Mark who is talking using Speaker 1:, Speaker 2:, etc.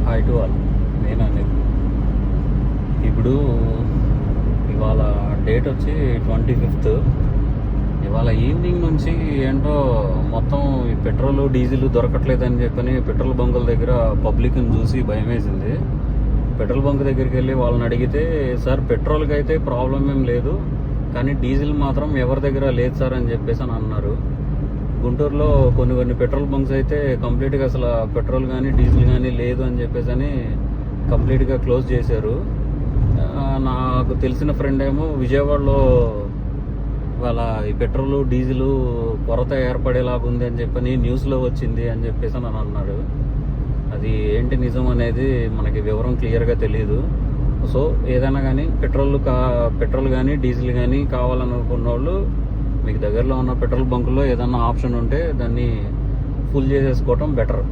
Speaker 1: Hi to all. నేను అనిల్. ఇప్పుడు ఇవాళ డేట్ వచ్చి 25th. ఇవాళ ఈవినింగ్ నుంచి ఏంటో మొత్తం ఈ పెట్రోల్ డీజిల్ దొరకట్లేదని చెప్పని పెట్రోల్ బంకుల దగ్గర పబ్లిక్ని చూసి భయం వేసింది. పెట్రోల్ బంక్ దగ్గరికి వెళ్ళి వాళ్ళని అడిగితే, సార్ పెట్రోల్కి అయితే ప్రాబ్లం ఏం లేదు, కానీ డీజిల్ మాత్రం ఎవరి దగ్గర లేదు సార్ అని చెప్పేసి అని అన్నారు. గుంటూరులో కొన్ని పెట్రోల్ బంక్స్ అయితే కంప్లీట్గా అసలు పెట్రోల్ కానీ డీజిల్ కానీ లేదు అని చెప్పేసి అని కంప్లీట్గా క్లోజ్ చేశారు. నాకు తెలిసిన ఫ్రెండ్ ఏమో విజయవాడలో వాళ్ళ ఈ పెట్రోల్ డీజిల్ కొరత ఏర్పడేలాగా ఉంది అని చెప్పని న్యూస్లో వచ్చింది అని చెప్పేసి అని అన్నాడు. అది ఏంటి నిజం అనేది మనకి వివరం క్లియర్గా తెలియదు. సో ఏదైనా కానీ పెట్రోల్ కానీ డీజిల్ కానీ కావాలనుకున్న వాళ్ళు మీకు దగ్గరలో ఉన్న పెట్రోల్ బంకుల్లో ఏదన్నా ఆప్షన్ ఉంటే దాన్ని ఫుల్ చేసేసుకోవటం బెటర్.